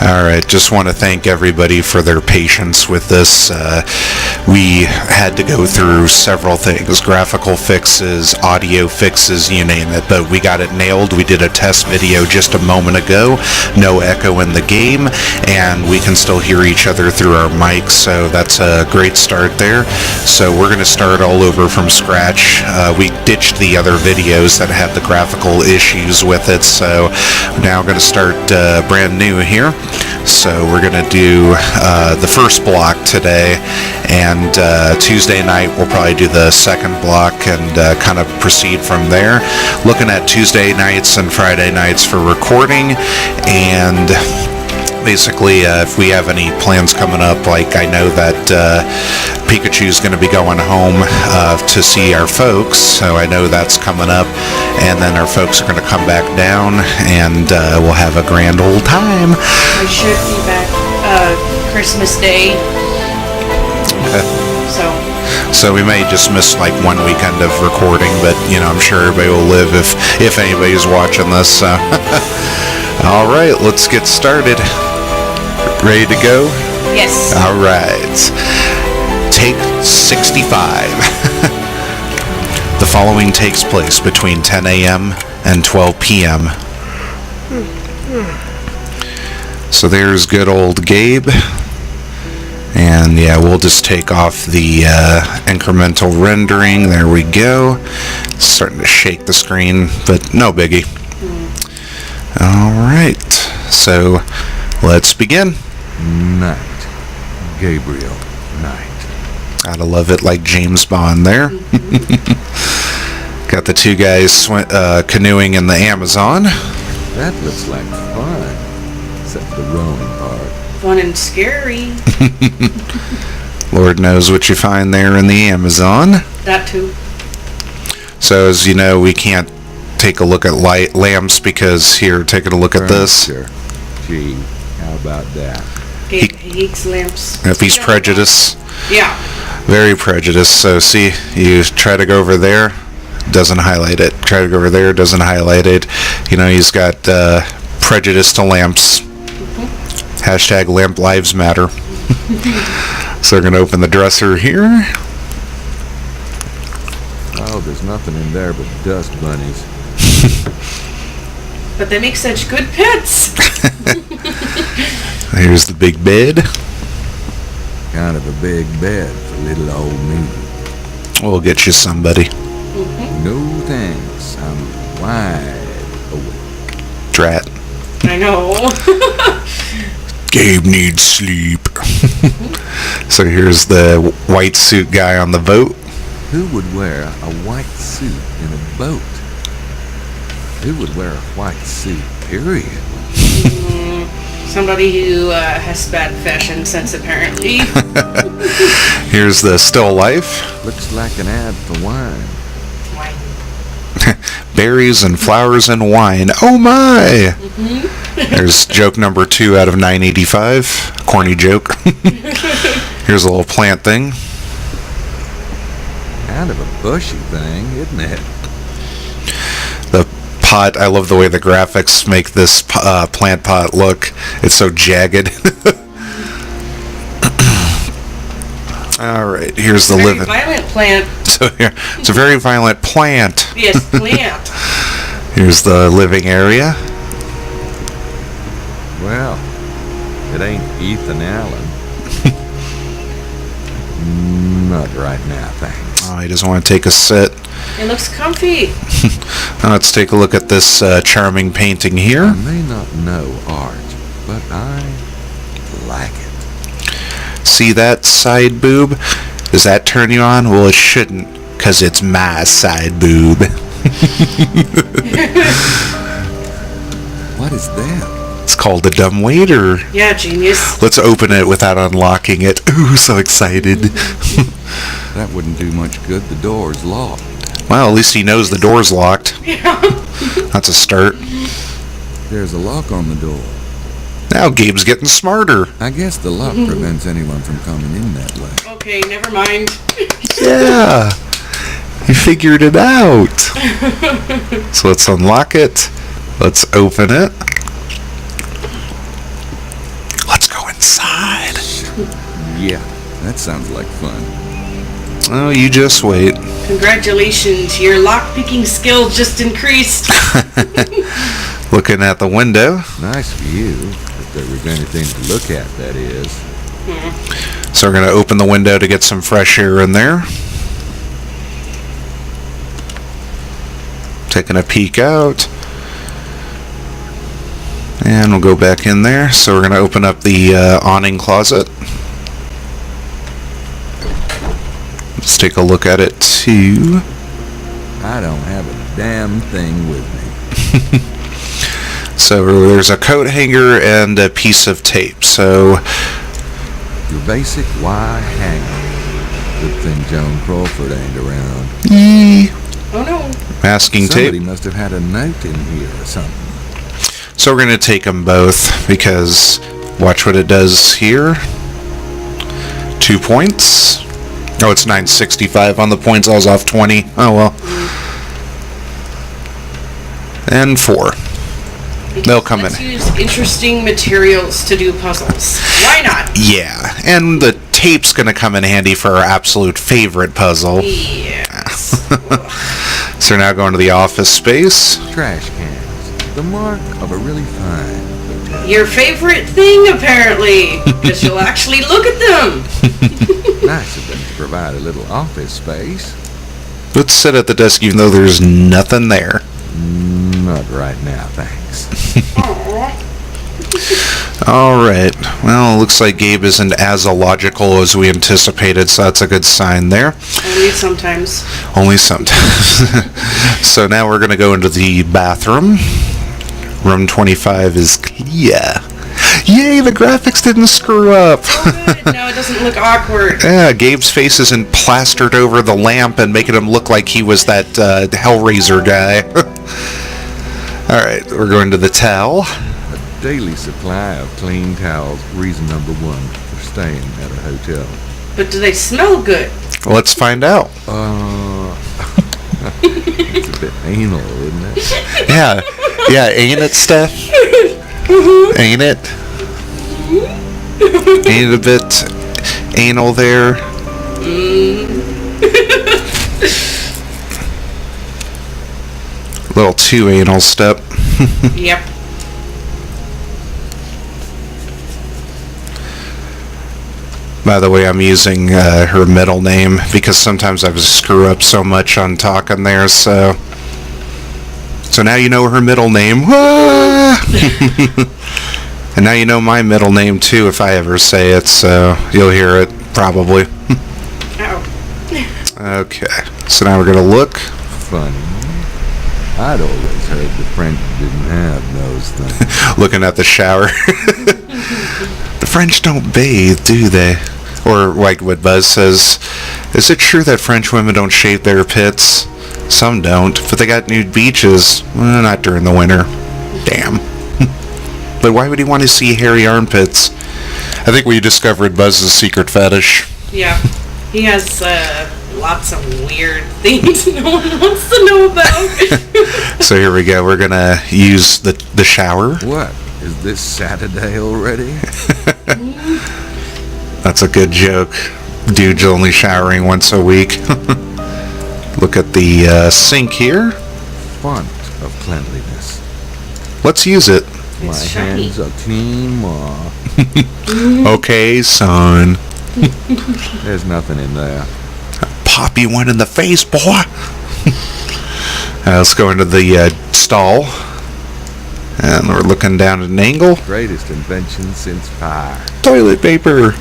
Alright, just want to thank everybody for their patience with this. We had to go through several things, graphical fixes, audio fixes, you name it, but we got it nailed. We did a test video just a moment ago, no echo in the game, and we can still hear each other through our mics, so that's a great start there. So we're going to start all over from scratch. We ditched the other videos that had the graphical issues with it, so we're now going to start brand new here. So we're going to do the first block today, and Tuesday night we'll probably do the second block and kind of proceed from there. Looking at Tuesday nights and Friday nights for recording, and basically if we have any plans coming up, like I know that Pikachu's going to be going home to see our folks, so I know that's coming up, and then our folks are going to come back down, and we'll have a grand old time. I should be back Christmas Day. Okay. So we may just miss like one weekend of recording, but you know, I'm sure everybody will live if anybody's watching this. So. All right, let's get started. Ready to go? Yes. All right. Take 65. The following takes place between 10 a.m. and 12 p.m. So there's good old Gabe. And yeah, we'll just take off the incremental rendering. There we go. It's starting to shake the screen, but no biggie. All right. So let's begin. Knight. Gabriel Knight. Gotta love it, like James Bond there. Got the two guys canoeing in the Amazon. That looks like fun, except the rowing part. Fun and scary. Lord knows what you find there in the Amazon. That too. So as you know, we can't take a look at lamps because here, taking a look at this. Gee, how about that? He hates lamps. If he's prejudiced. Yeah. Very prejudiced. So see, you try to go over there, doesn't highlight it. Try to go over there, doesn't highlight it. You know, he's got prejudice to lamps. Hashtag lamp lives matter. So we're going to open the dresser here. Oh, there's nothing in there but dust bunnies. But they make such good pets. Here's the big bed. Kind of a big bed for little old me. We'll get you somebody. No thanks. I'm wide awake. Drat. I know. Gabe needs sleep. So here's the white suit guy on the boat. Who would wear a white suit in a boat? Who would wear a white suit, period? Somebody who has bad fashion sense, apparently. Here's the still life. Looks like an ad for wine. Wine. Berries and flowers and wine. Oh my! There's joke number 2 out of 985. Corny joke. Here's a little plant thing. Kind of a bushy thing, isn't it? The pot, I love the way the graphics make this plant pot look. It's so jagged. All right, here's the living. Violent plant. So here, it's a very violent plant. Yes, plant. Here's the living area. Well, it ain't Ethan Allen. Not right now, thanks. Oh, he doesn't want to take a sit. It looks comfy. Now let's take a look at this charming painting I here. may not know art, but I like it. See that side boob? Does that turn you on? Well, it shouldn't, because it's my side boob. What is that? It's called the dumb waiter. Yeah, genius. Let's open it without unlocking it. Ooh, so excited. That wouldn't do much good. The door's locked. Well, at least he knows the door's locked. Yeah. That's a start. There's a lock on the door. Now Gabe's getting smarter. I guess the lock prevents anyone from coming in that way. Okay, never mind. Yeah. You figured it out. So let's unlock it. Let's open it. Yeah, that sounds like fun. Oh, you just wait. Congratulations, your lockpicking skills just increased. Looking at the window. Nice view, if there was anything to look at, that is. So we're going to open the window to get some fresh air in there. Taking a peek out. And we'll go back in there. So we're going to open up the awning closet. Let's take a look at it too. I don't have a damn thing with me. So there's a coat hanger and a piece of tape. So Your basic Y hanger. Good thing Joan Crawford ain't around. Oh no. masking Somebody tape. must have had a note in here or something. So we're going to take them both because watch what it does here. 2 points. Oh, it's 965 on the points. I was off 20. Oh well. And 4. They'll come Let's in. use interesting materials to do puzzles. Why not? Yeah, and the tape's going to come in handy for our absolute favorite puzzle. Yes. So now going to the office space. Trash cans. The mark of a really fine hotel. Your favorite thing, apparently, because you'll actually look at them. Nice of them to provide a little office space. Let's sit at the desk even though there's nothing there. Not right now, thanks. Alright, well, it looks like Gabe isn't as illogical as we anticipated, so that's a good sign there. Only sometimes. Only sometimes. So now we're going to go into the bathroom. Room 25 is clear. Yay, the graphics didn't screw up. Good. No, it doesn't look awkward. Yeah, Gabe's face isn't plastered over the lamp and making him look like he was that Hellraiser guy. Alright, we're going to the towel. A daily supply of clean towels, reason number 1 for staying at a hotel. But do they smell good? Let's find out. It's a bit anal, isn't it? Yeah, ain't it, Steph? Ain't it? Ain't it a bit anal there? A little too anal, Step. Yep. By the way, I'm using her middle name because sometimes I screw up so much on talking there, so now you know her middle name. And now you know my middle name too if I ever say it, so you'll hear it probably. Oh. Okay, so now we're gonna look. Funny. I'd always heard the French didn't have those things. Looking at the shower. The French don't bathe, do they? Or like what Buzz says, is it true that French women don't shave their pits? Some don't, but they got nude beaches. Well, not during the winter. Damn. But why would he want to see hairy armpits? I think we discovered Buzz's secret fetish. Yeah. He has lots of weird things no one wants to know about. So here we go. We're going to use the shower. What? Is this Saturday already? That's a good joke. Dude's only showering once a week. Look at the sink here. Font of cleanliness. Let's use it. My shiny. hands are clean, Ma. Okay, son. There's nothing in there. Pop you one in the face, boy. Let's go into the stall. And we're looking down at an angle. Greatest invention since fire. Toilet paper.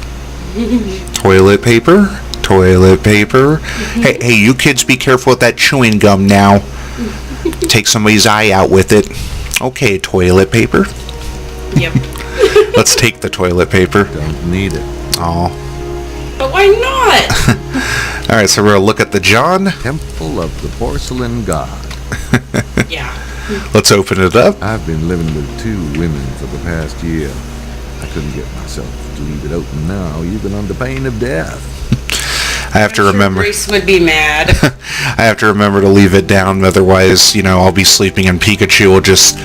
Toilet paper. Toilet paper. Hey, you kids be careful with that chewing gum now. Take somebody's eye out with it. Okay, toilet paper. Yep. Let's take the toilet paper. Don't need it. Oh. But why not? Alright, so we're going to look at the John. Temple of the Porcelain God. Yeah. Let's open it up. I've been living with 2 women for the past year. I couldn't get myself to leave it open now, even under pain of death. I have to I'm sure remember. Grace would be mad. I have to remember to leave it down, otherwise, I'll be sleeping and Pikachu will just,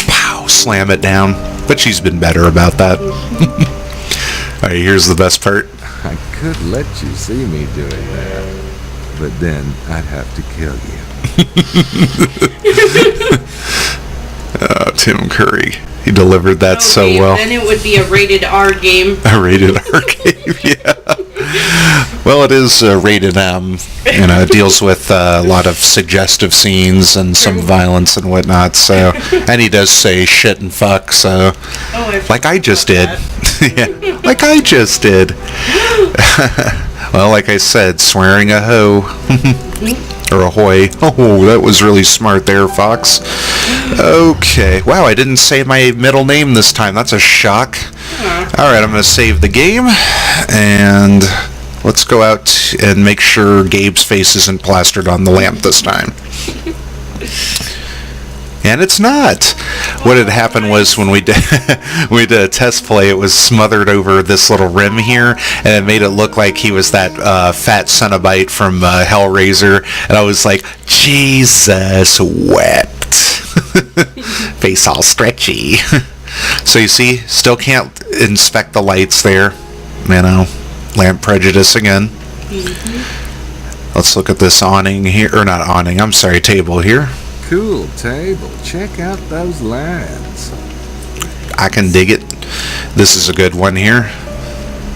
pow, slam it down. But she's been better about that. All right, here's the best part. I could let you see me doing that, but then I'd have to kill you. Tim Curry. He delivered that so well. Then it would be a rated R game. A rated R game, yeah. Well, it is rated M. It deals with a lot of suggestive scenes and some violence and whatnot. So, and he does say shit and fuck. So, like I just did. Yeah, like I just did. Well, like I said, swearing a hoe. Or ahoy. Oh, that was really smart there, Fox. Okay. Wow, I didn't say my middle name this time. That's a shock. Alright, I'm going to save the game. And let's go out and make sure Gabe's face isn't plastered on the lamp this time. And it's not. What had happened was when we did a test play, it was smothered over this little rim here, and it made it look like he was that fat Cenobite from Hellraiser. And I was like, Jesus wept. Face all stretchy. So you see, still can't inspect the lights there. Lamp prejudice again. Let's look at this awning here, or not awning, I'm sorry, table here. Cool table. Check out those lines. I can dig it. This is a good one here.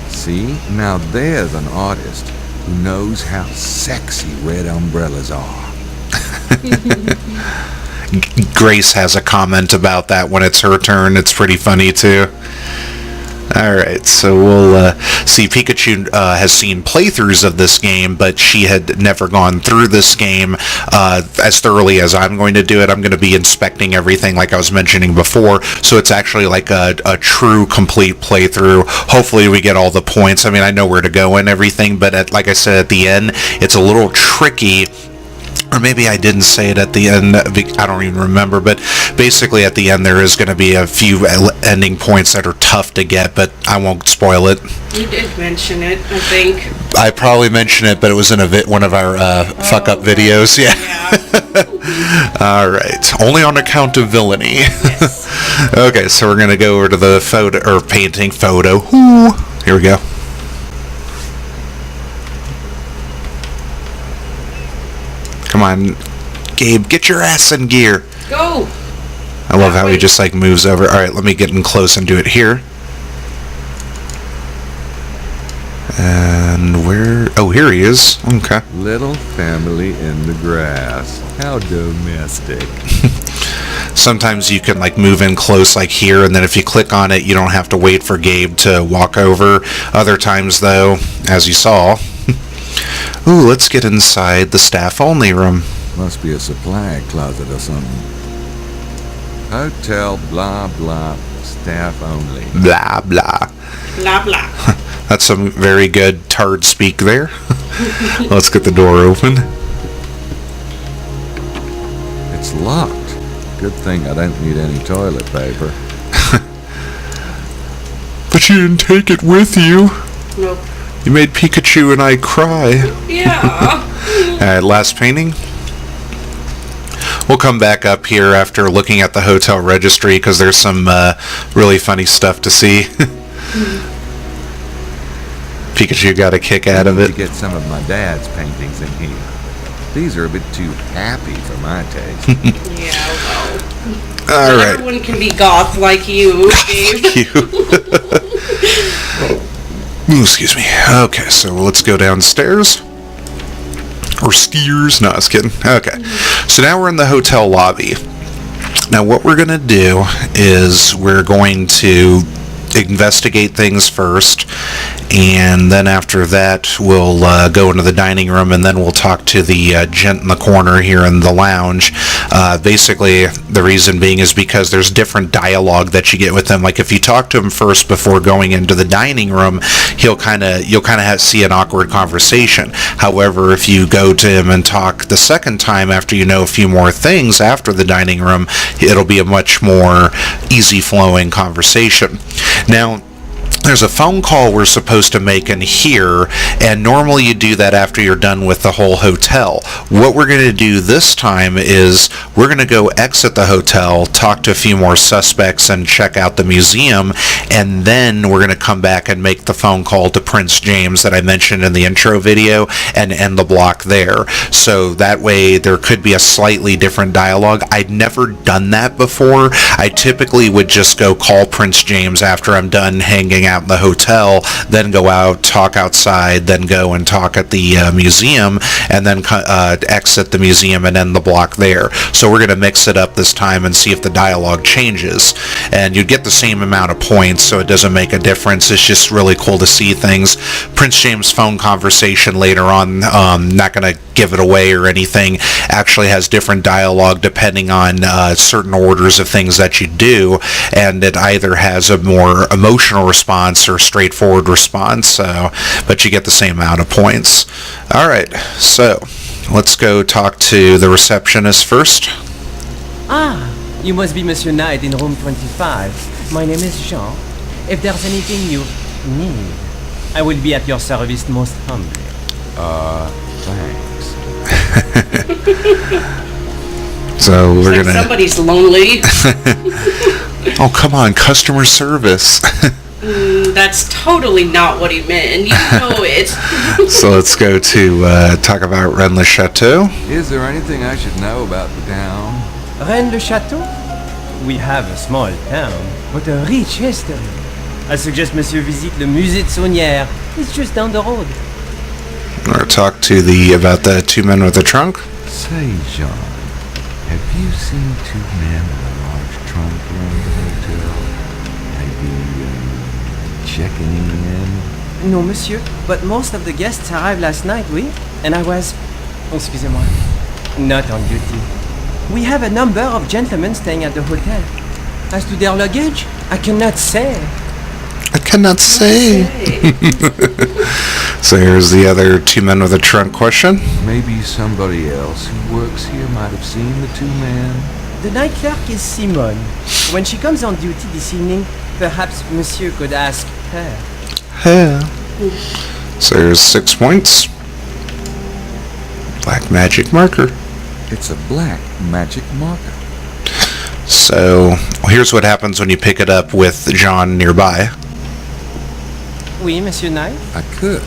See? Now there's an artist who knows how sexy red umbrellas are. Grace has a comment about that when it's her turn. It's pretty funny too. Alright, so we'll see. Pikachu has seen playthroughs of this game, but she had never gone through this game as thoroughly as I'm going to do it. I'm going to be inspecting everything like I was mentioning before, so it's actually like a true, complete playthrough. Hopefully we get all the points. I know where to go and everything, but like I said, at the end, it's a little tricky. Or maybe I didn't say it at the end, I don't even remember, but basically at the end there is going to be a few ending points that are tough to get, but I won't spoil it. You did mention it, I think. I probably mentioned it, but it was in one of our fuck-up videos, yeah. Alright, only on account of villainy. Yes. Okay, so we're going to go over to the painting photo. Ooh, here we go. Come on, Gabe, get your ass in gear. Go. I love how he just moves over. All right, let me get in close and do it here. And where? Oh, here he is. Okay. Little family in the grass. How domestic. Sometimes you can move in close here, and then if you click on it, you don't have to wait for Gabe to walk over. Other times, though, as you saw. Ooh, let's get inside the staff-only room. Must be a supply closet or something. Hotel, blah, blah, staff only. Blah, blah. Blah, blah. That's some very good tard speak there. Let's get the door open. It's locked. Good thing I don't need any toilet paper. But you didn't take it with you. Nope. You made Pikachu and I cry. Yeah. Alright, last painting. We'll come back up here after looking at the hotel registry because there's some really funny stuff to see. Pikachu got a kick out of it. To get some of my dad's paintings in here. These are a bit too happy for my taste. Yeah, well. Alright. Everyone can be goth like you, Gabe. Ooh, excuse me. Okay, so let's go downstairs. Or steers. No, I was kidding. Okay. So now we're in the hotel lobby. Now what we're going to do is we're going to investigate things first, and then after that we'll go into the dining room, and then we'll talk to the gent in the corner here in the lounge. Basically the reason being is because there's different dialogue that you get with him. If you talk to him first before going into the dining room, you'll kind of see an awkward conversation. However, if you go to him and talk the second time after you know a few more things after the dining room, it'll be a much more easy flowing conversation. Now, there's a phone call we're supposed to make in here, and normally you do that after you're done with the whole hotel. What we're going to do this time is we're going to go exit the hotel, talk to a few more suspects, and check out the museum, and then we're going to come back and make the phone call to Prince James that I mentioned in the intro video and end the block there. So that way there could be a slightly different dialogue. I'd never done that before. I typically would just go call Prince James after I'm done hanging out in the hotel, then go out, talk outside, then go and talk at the museum, and then exit the museum and end the block there. So we're going to mix it up this time and see if the dialogue changes. And you get the same amount of points, so it doesn't make a difference. It's just really cool to see things. Prince James' phone conversation later on, not going to give it away or anything, actually has different dialogue depending on certain orders of things that you do, and it either has a more emotional response or straightforward response, but you get the same amount of points. Alright, so let's go talk to the receptionist first. Ah, you must be Monsieur Knight in room 25. My name is Jean. If there's anything you need, I will be at your service most humbly. Thanks. So we're Like gonna... somebody's lonely. Oh, come on, customer service. That's totally not what he meant. You know it. So let's go to talk about Rennes-le-Chateau. Is there anything I should know about the town? Rennes-le-Château? We have a small town, but a rich history. I suggest Monsieur visit le Musée de Saunière. It's just down the road. Or talk to about the two men with the trunk. Say, John, have you seen two men with a large trunk around the hotel? Maybe checking in? No, monsieur, but most of the guests arrived last night, oui? And I was... excusez-moi. Not on duty. We have a number of gentlemen staying at the hotel. As to their luggage, I cannot say. I cannot say. So here's the other two men with a trunk question. Maybe somebody else who works here might have seen the two men. The night clerk is Simone. When she comes on duty this evening, perhaps monsieur could ask her. So there's 6 points. Black magic marker. It's a black magic marker. So here's what happens when you pick it up with John nearby. Oui, Monsieur Knight? I could,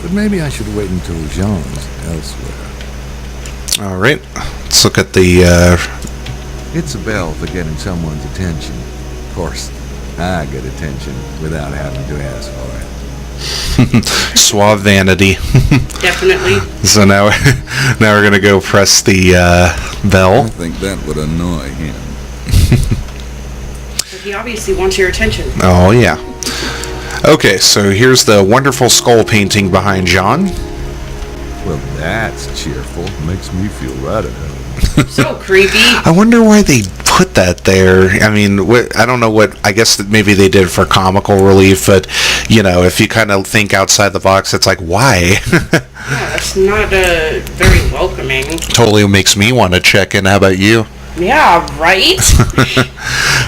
but maybe I should wait until Jean's elsewhere. All right, let's look at the... It's a bell for getting someone's attention. Of course, I get attention without having to ask for it. suave vanity. Definitely. So now we're going to go press the bell. I think that would annoy him. But he obviously wants your attention. Oh, yeah. Okay, so here's the wonderful skull painting behind John. Well, that's cheerful. Makes me feel right at home. So creepy. I wonder why they put that there. I mean, I don't know what... I guess that maybe they did for comical relief, but, you know, if you kind of think outside the box, it's like, why? Yeah, that's not very welcoming. Totally makes me want to check in. How about you? Yeah, right?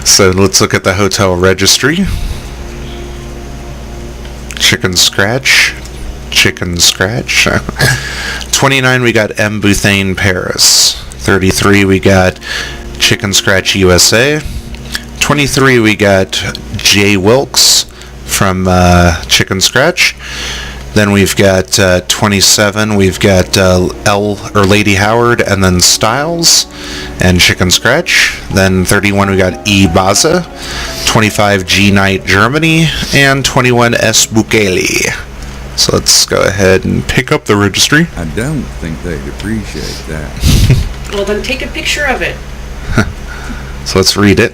So let's look at the hotel registry. Chicken scratch. 29, we got M. Bouthane, Paris. 33, we got Chicken Scratch, USA. 23, we got J. Wilkes from Chicken Scratch. Then we've got 27, we've got Lady Howard, and then Styles and Chicken Scratch. Then 31, we got E. Baza. 25, G. Knight, Germany. And 21, S. Bukele. So let's go ahead and pick up the registry. I don't think they'd appreciate that. Well, then take a picture of it. So let's read it.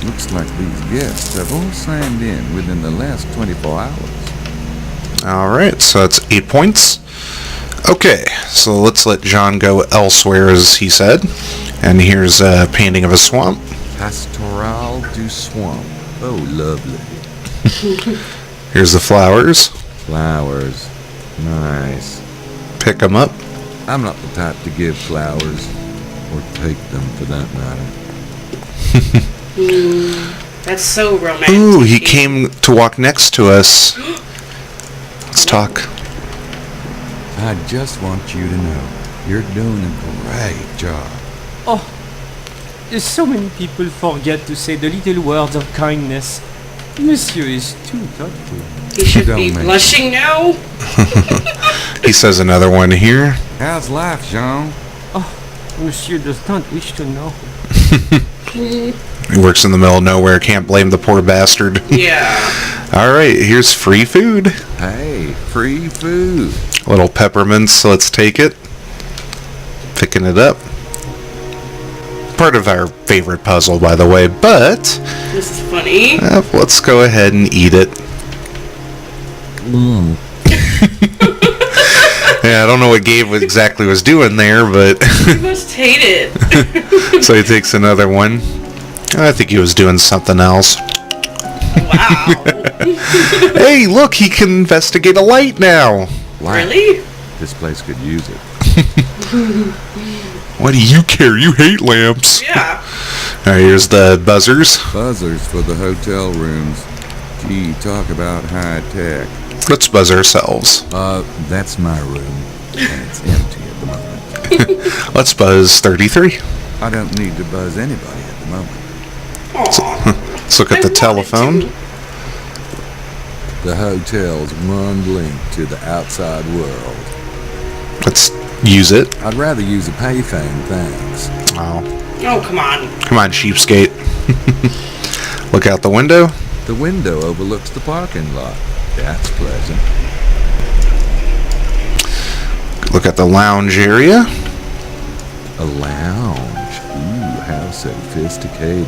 Looks like these guests have all signed in within the last 24 hours. Alright, so that's 8 points. Okay, so let's let John go elsewhere, as he said. And here's a painting of a swamp. Pastoral du Swamp. Oh, lovely. Here's the flowers. Flowers. Nice. Pick them up. I'm not the type to give flowers, or take them for that matter. That's so romantic. Ooh, he came to walk next to us. Let's talk. I just want you to know you're doing a great job. Oh, so many people forget to say the little words of kindness. Monsieur is too thoughtful. He should Don't be mention blushing now. He says another one here. How's life, Jean? Monsieur does not wish to know. He works in the middle of nowhere. Can't blame the poor bastard. Yeah. All right, here's free food. Hey, free food. Little peppermints. Let's take it. Picking it up. Part of our favorite puzzle, by the way, but This is funny. let's go ahead and eat it. Yeah, I don't know what Gabe exactly was doing there, but You must hate it. so he takes another one. I think he was doing something else. Wow. Hey, look, he can investigate a light now. Light. Really? This place could use it. What do you care? You hate lamps. Yeah. All right, here's the buzzers. Buzzers for the hotel rooms. Gee, talk about high tech. Let's buzz ourselves. That's my room, and it's empty at the moment. Let's buzz 33. I don't need to buzz anybody at the moment. Aw. Let's look at the I wanted telephone. to. The hotel's one link to the outside world. Let's use it. I'd rather use a payphone, thanks. Oh, Oh, come on. come on, cheapskate. Look out the window. The window overlooks the parking lot. That's pleasant. Look at the lounge area. A lounge. Ooh, how sophisticated.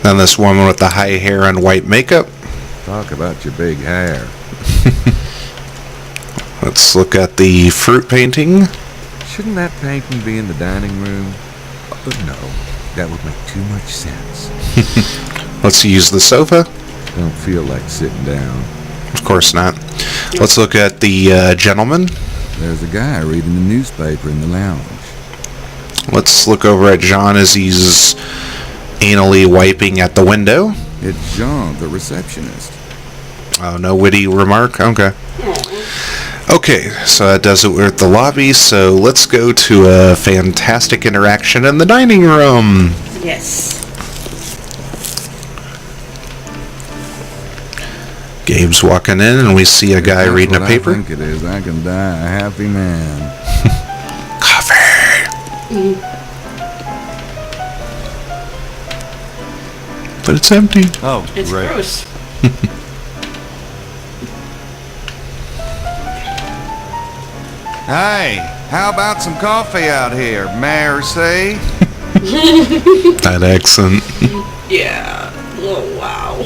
Then this woman with the high hair and white makeup. Talk about your big hair. Let's look at the fruit painting. Shouldn't that painting be in the dining room? No, that would make too much sense. Let's use the sofa. Don't feel like sitting down. Of course not. Let's look at the gentleman. There's a guy reading the newspaper in the lounge. Let's look over at John as he's anally wiping at the window. It's Jean, the receptionist. Oh, no witty remark? Okay. Okay, so that does it with the lobby, so let's go to a fantastic interaction in the dining room. Yes. Gabe's walking in and we see a guy If that's reading a what paper. I think it is. I can die a happy man. Coffee! But it's empty. Oh, It's gross. Hey, how about some coffee out here, Mercy? That accent. Yeah. Oh, wow.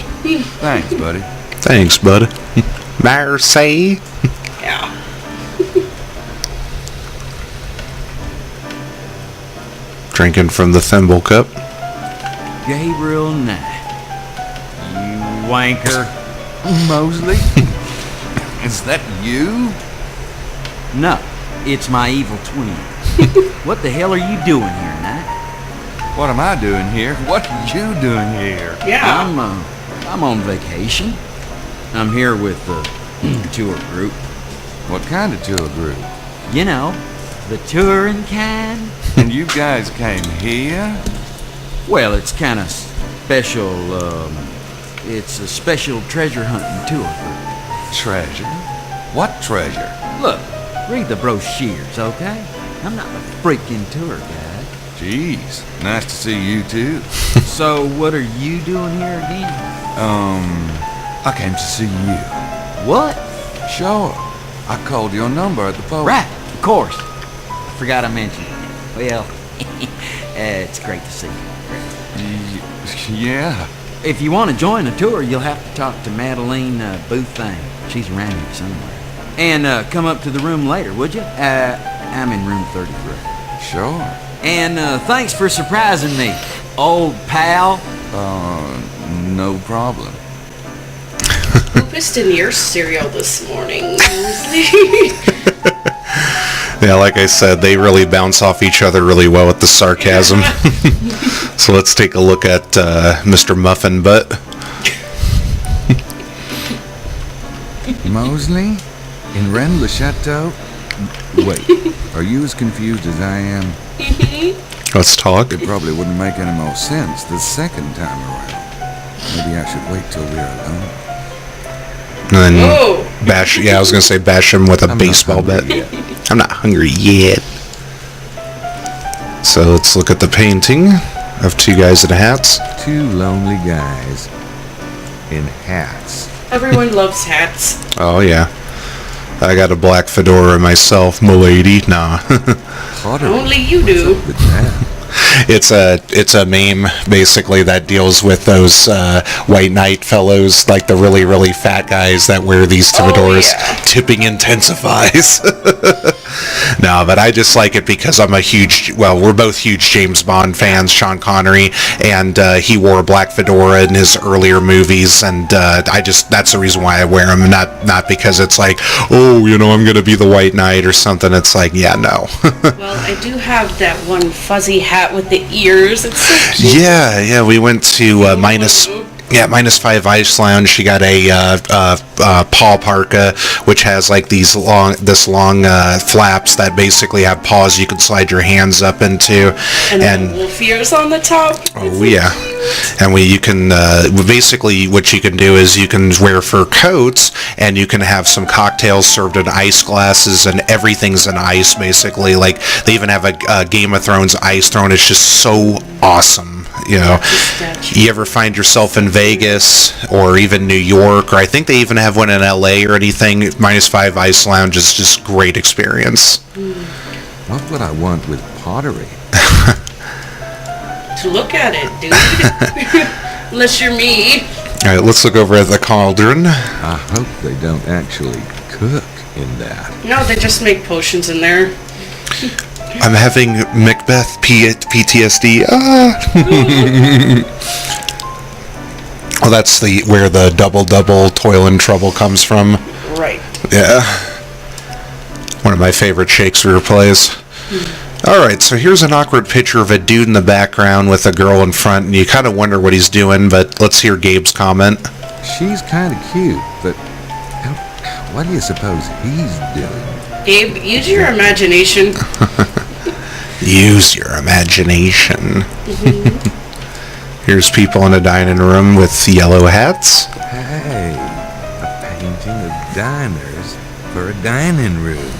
Thanks, buddy. Thanks, bud. Mercy. Yeah. Drinking from the thimble cup. Gabriel Knight. You wanker. Mosley? Is that you? No, it's my evil twin. What the hell are you doing here, Knight? What am I doing here? What are you doing here? Yeah. I'm on vacation. I'm here with the tour group. What kind of tour group? You know, the touring kind. And you guys came here? Well, it's kind of special, it's a special treasure hunting tour group. Treasure? What treasure? Look, read the brochures, okay? I'm not a freaking tour guide. Jeez, nice to see you too. So, what are you doing here again? I came to see you. What? Sure. I called your number at the phone. Right, of course. I forgot I mentioned it. Well, it's great to see you. Yeah. If you want to join the tour, you'll have to talk to Madeline Boothang. She's around here somewhere. And come up to the room later, would you? I'm in room 33. Sure. And thanks for surprising me, old pal. No problem. Who pissed in your cereal this morning? Yeah, like I said, they really bounce off each other really well with the sarcasm. So let's take a look at Mr. Muffin Butt. Mosley? In Rennes-le-Chateau? Wait, are you as confused as I am? Let's talk. It probably wouldn't make any more sense the second time around. Maybe I should wait till we're alone. And then Whoa. bash. Yeah, I was gonna say bash him with a I'm not baseball bat. hungry yet. I'm not hungry yet. So let's look at the painting of two guys in hats. Two lonely guys in hats. Everyone loves hats. Oh yeah, I got a black fedora myself, m'lady. Nah, Pottery. Only you do. What's up with that? it's a meme basically that deals with those white knight fellows, like the really fat guys that wear these fedoras. yeah. Tipping intensifies. No, but I just like it because I'm a huge, well, we're both huge James Bond fans, Sean Connery, and he wore a black fedora in his earlier movies, and that's the reason why I wear them, not because it's like, oh, you know, I'm going to be the White Knight or something. It's like, yeah, no. Well, I do have that one fuzzy hat with the ears. It's so cute. Yeah, we went to Minus 5 Ice Lounge. She got a paw parka, which has like this long flaps that basically have paws you can slide your hands up into, And the wolf ears on the top. oh yeah, and you can basically what you can do is you can wear fur coats, and you can have some cocktails served in ice glasses, and everything's in ice basically. Like they even have a Game of Thrones ice throne. It's just so awesome. You know, you ever find yourself in Vegas or even New York, or I think they even have one in LA or anything, Minus 5 Ice Lounge is just great experience. What would I want with pottery? To look at it, dude. Unless you're me. All right, let's look over at the cauldron. I hope they don't actually cook in that. No, they just make potions in there. I'm having Macbeth PTSD. Well, that's where the double toil and trouble comes from. Right. Yeah. One of my favorite Shakespeare plays. Alright, so here's an awkward picture of a dude in the background with a girl in front, and you kind of wonder what he's doing, but let's hear Gabe's comment. She's kind of cute, but what do you suppose he's doing? Gabe, use your imagination. Use your imagination. Here's people in a dining room with yellow hats. Hey, a painting of diners for a dining room.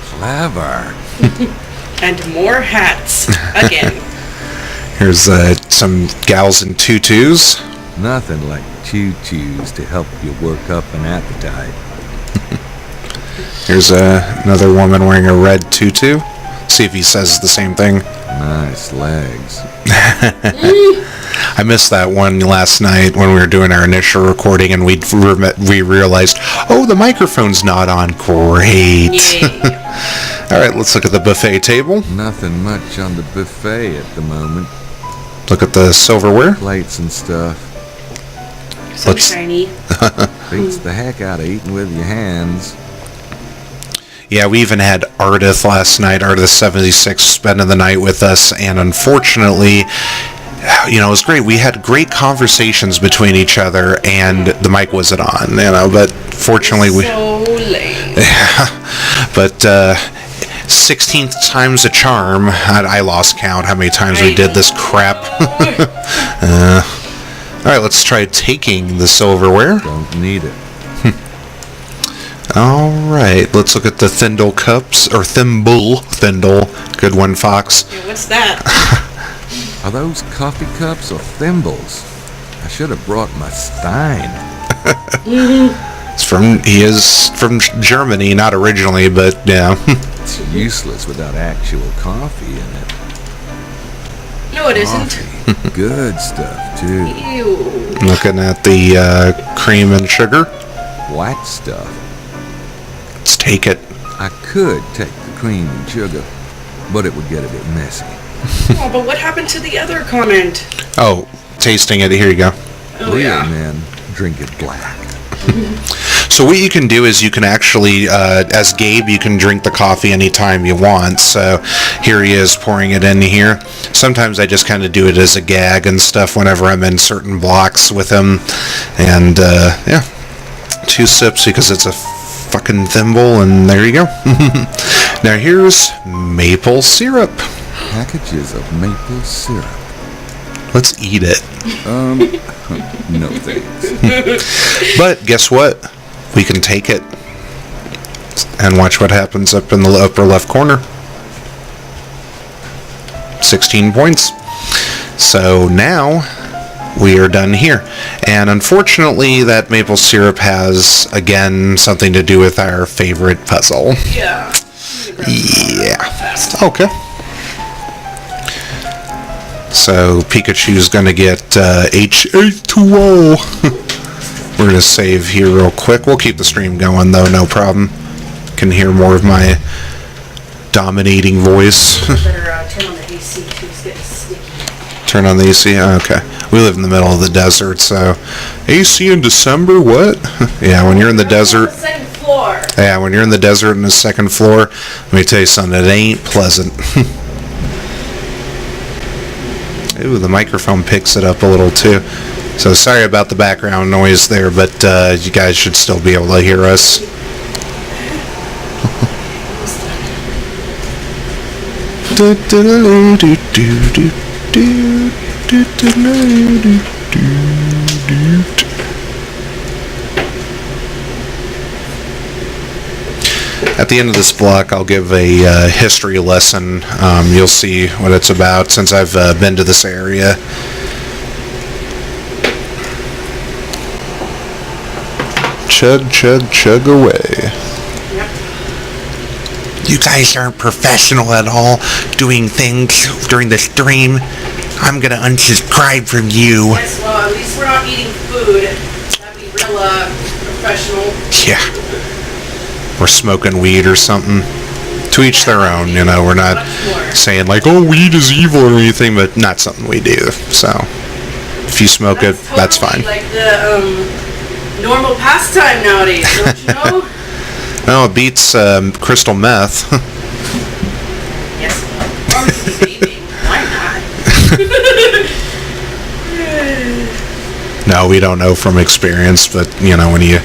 Clever. And more hats. Again. Here's some gals in tutus. Nothing like choo-choos to help you work up an appetite. Here's another woman wearing a red tutu. See if he says the same thing. Nice legs. I missed that one last night when we were doing our initial recording, and we realized, oh, the microphone's not on. Great. Yeah. All right, let's look at the buffet table. Nothing much on the buffet at the moment. Look at the silverware. Plates and stuff. So Let's- shiny. Beats the heck out of eating with your hands. Yeah, we even had Ardith last night, Ardith76, spending the night with us, and unfortunately, you know, it was great. We had great conversations between each other, and the mic wasn't on, you know, but fortunately we... So lame. But 16th time's a charm. I lost count how many times we did this crap. All right, let's try taking the silverware. Don't need it. All right, let's look at the thimble cups, or thimble. Good one, Fox. Yeah, what's that? Are those coffee cups or thimbles? I should have brought my stein. He is from Germany, not originally, but yeah. It's useless without actual coffee in it. No, it isn't. Coffee. Good stuff, too. Ew. Looking at the cream and sugar. White stuff. Let's take it. I could take the cream and sugar, but it would get a bit messy. Oh, but what happened to the other comment? Oh, tasting it. Here you go. Oh, Real yeah. men drink it black. So what you can do is you can actually, as Gabe, you can drink the coffee anytime you want. So here he is pouring it in here. Sometimes I just kind of do it as a gag and stuff whenever I'm in certain blocks with him. And yeah, 2 sips because it's a fucking thimble, and there you go. Now here's maple syrup. Packages of maple syrup. Let's eat it. No thanks. But guess what? We can take it and watch what happens up in the upper left corner. 16 points. So now we are done here. And unfortunately, that maple syrup has, again, something to do with our favorite puzzle. Yeah. Yeah. Okay. So Pikachu's gonna get H2O. We're gonna save here real quick. We'll keep the stream going though, no problem. Can hear more of my dominating voice. Better turn on the AC too. It's getting sticky. Turn on the AC? Okay. We live in the middle of the desert, so AC in December? What? Yeah, when you're in the desert. Second floor. Yeah, when you're in the desert in the second floor, let me tell you something, it ain't pleasant. Ooh, the microphone picks it up a little too. So sorry about the background noise there, but you guys should still be able to hear us. At the end of this block, I'll give a history lesson. You'll see what it's about since I've been to this area. Chug, chug, chug away. You guys aren't professional at all doing things during the stream. I'm gonna unsubscribe from you. Yes, well, at least we're not eating food. That'd be real professional. Yeah. We're smoking weed or something. To each their own, you know. We're not saying like, oh, weed is evil or anything, but not something we do. So, if you smoke it, that's fine. Like the normal pastime nowadays, don't you know? No, it beats crystal meth. Yes, or vaping. Why not? No, we don't know from experience, but you know, when you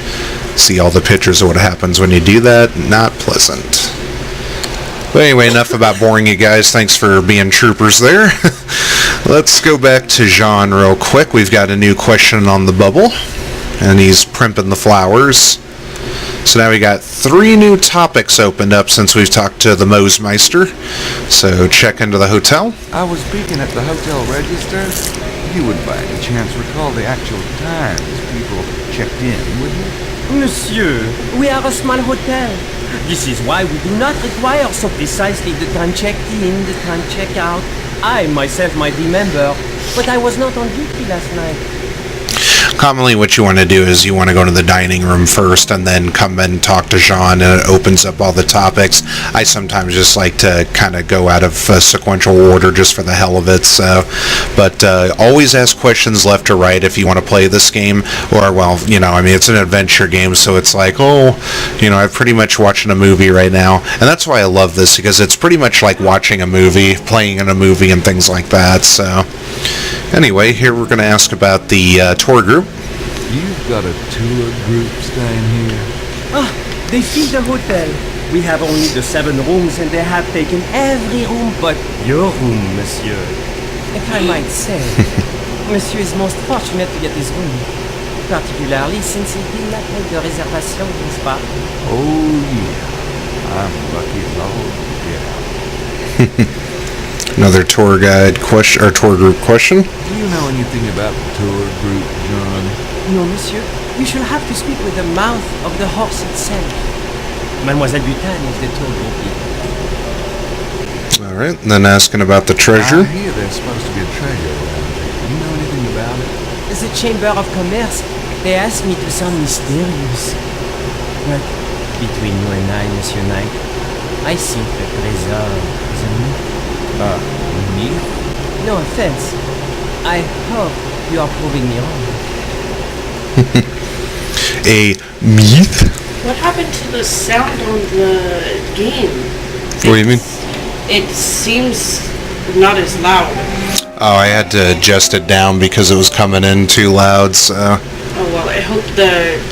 see all the pictures of what happens when you do that, not pleasant. But anyway, enough about boring you guys. Thanks for being troopers there. Let's go back to Jean real quick. We've got a new question on the bubble, and he's primping the flowers. So now we got 3 new topics opened up since we've talked to the Mosemeister. So check into the hotel. I was peeking at the hotel register. You would by any chance recall the actual times people checked in, would you? Monsieur, we are a small hotel. This is why we do not require so precisely the time checked in, the time check out. I myself might remember, but I was not on duty last night. Commonly what you want to do is you want to go to the dining room first and then come and talk to Jean, and it opens up all the topics. I sometimes just like to kind of go out of sequential order just for the hell of it. So, but always ask questions left or right if you want to play this game. Or, well, you know, I mean, it's an adventure game, so it's like, oh, you know, I'm pretty much watching a movie right now. And that's why I love this, because it's pretty much like watching a movie, playing in a movie and things like that. So, anyway, here we're going to ask about the tour group. You've got a tour group staying here? Ah, they fill the hotel. We have only the 7 rooms and they have taken every room but your room, monsieur. If I might say, monsieur is most fortunate to get his room. Particularly since he did not make the reservation, n'est-ce pas? Oh, yeah. I'm lucky as all get out. Another tour guide question, or tour group question. Do you know anything about the tour group, John? No, monsieur. You should have to speak with the mouth of the horse itself. Mademoiselle Butan is the tour group leader. All right, and then asking about the treasure. I hear there's supposed to be a treasure around here. Do you know anything about it? The Chamber of Commerce, they asked me to sound mysterious. But between you and I, Monsieur Knight, I think the treasure is a myth. Me? No offense. I hope you are proving me wrong. a myth. What happened to the sound on the game? What do you mean? It seems not as loud. Oh, I had to adjust it down because it was coming in too loud, so... Oh, well, I hope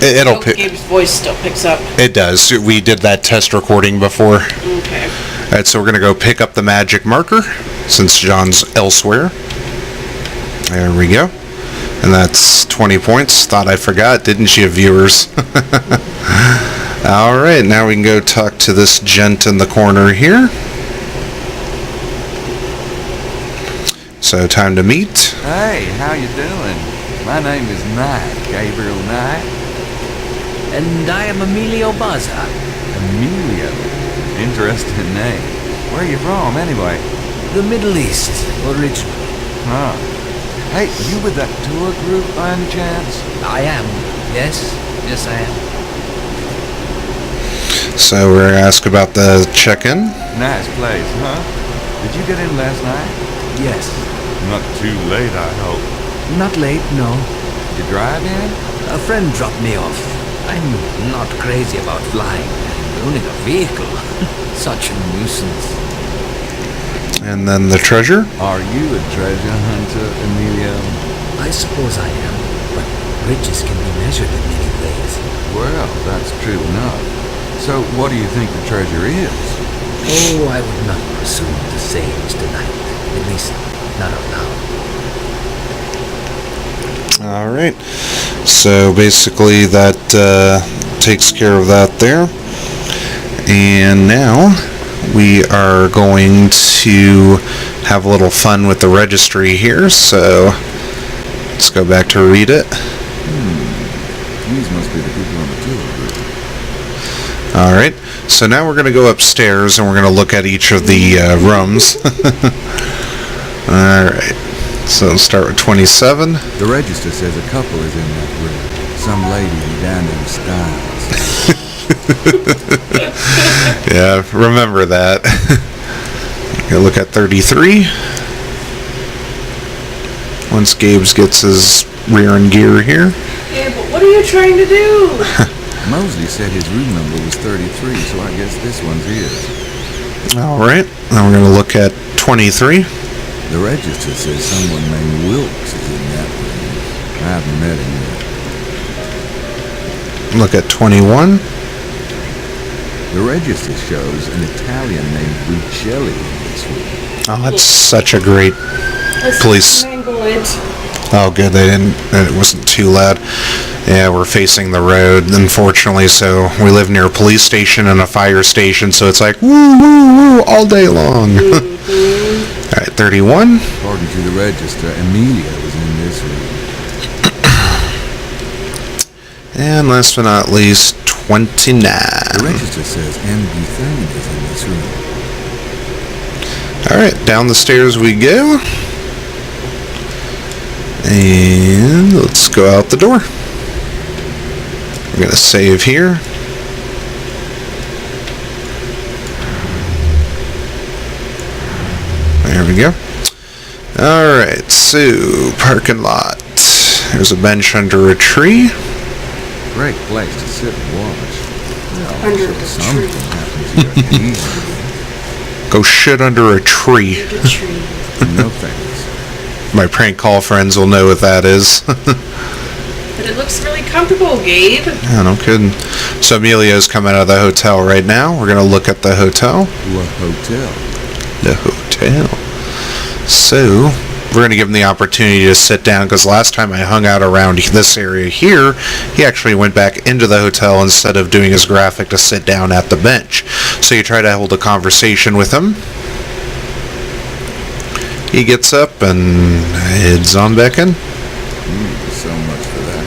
It'll pick... Gabe's voice still picks up. It does. We did that test recording before. Okay. Alright, so we're going to go pick up the magic marker, since John's elsewhere. There we go. And that's 20 points. Thought I forgot, didn't you, viewers? Alright, now we can go talk to this gent in the corner here. So, time to meet. Hey, how you doing? My name is Knight, Gabriel Knight. And I am Emilio Baza. Emilio. Interesting name. Where are you from, anyway? The Middle East, originally. Huh. Hey, you with that tour group by any chance? I am. Yes. Yes, I am. So, we're going to ask about the check-in. Nice place, huh? Did you get in last night? Yes. Not too late, I hope. Not late, no. Did you drive in? A friend dropped me off. I'm not crazy about flying. Owning a vehicle. Such a nuisance. And then the treasure. Are you a treasure hunter, Emilio? I suppose I am. But riches can be measured in many ways. Well, that's true enough. So, what do you think the treasure is? Oh, I would not presume to say, Mr. Knight. At least, not out loud. Alright. So, basically, that takes care of that there. And now, we are going to have a little fun with the registry here. So, let's go back to read it. These must be the people on the tour group. Alright, so now we're going to go upstairs and we're going to look at each of the rooms. Alright, so let's start with 27. The register says a couple is in that room. Some lady in Gangnam Style. Yeah, remember that. Gonna look at 33. Once Gabe's gets his rear end gear here. Yeah, but what are you trying to do? Mosley said his room number was 33, so I guess this one's his. Alright, now we're gonna look at 23. The register says someone named Wilkes is in that room. I haven't met him yet. Look at 21. The register shows an Italian named Buccelli in this room. Oh, that's such a great police. Mangle it. Oh, good. It wasn't too loud. Yeah, we're facing the road, unfortunately, so we live near a police station and a fire station, so it's like, woo, woo, woo, all day long. All right, 31. According to the register, Emilia was in this room. And last but not least, 29. The register says M. Bethune is in this room. All right, down the stairs we go. And let's go out the door. We're going to save here. There we go. Alright, so parking lot. There's a bench under a tree. Great place to sit and watch. Well, Under the something tree. happens here occasionally. Go shit under a tree. The tree. No thanks. My prank call friends will know what that is. But it looks really comfortable, Gabe. Yeah, no kidding. So Emilio's coming out of the hotel right now. We're going to look at the hotel. What hotel? The hotel. So, we're going to give him the opportunity to sit down, because last time I hung out around this area here, he actually went back into the hotel instead of doing his graphic to sit down at the bench. So you try to hold a conversation with him. He gets up and heads on back in. So much for that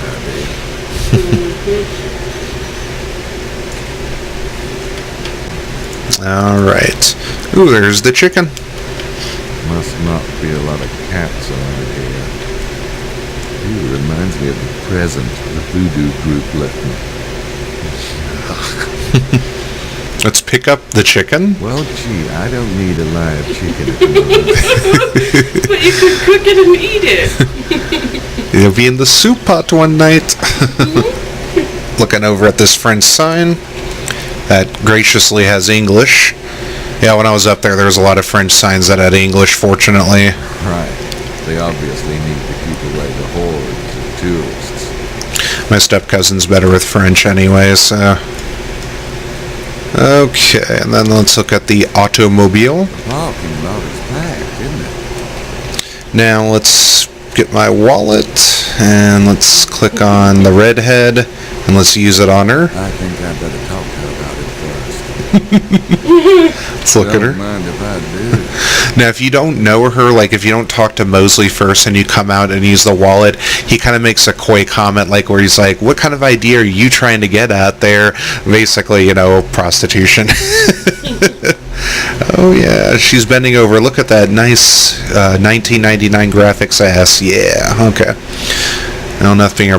idea. Alright. Ooh, there's the chicken. Must not be a lot of cats around here. Ooh, reminds me of the present the voodoo group left me. Let's pick up the chicken. Well, gee, I don't need a live chicken at the moment. But you could cook it and eat it. It'll be in the soup pot one night. looking over at this French sign that graciously has English. Yeah, when I was up there was a lot of French signs that had English, fortunately. Right. They obviously need to keep away the hordes of tourists. My step-cousin's better with French anyway, so... Okay, and then let's look at the automobile. The parking lot is packed, isn't it? Now let's get my wallet, and let's click on the redhead, and let's use it on her. I think I'd better talk to her about it first. Let's look at her. Don't mind if I do. Now, if you don't know her, like if you don't talk to Mosley first and you come out and use the wallet, he kind of makes a coy comment, like where he's like, what kind of idea are you trying to get at there? Basically, you know, prostitution. Oh, yeah, she's bending over. Look at that nice 1999 graphics ass. Yeah, okay. Now, nothing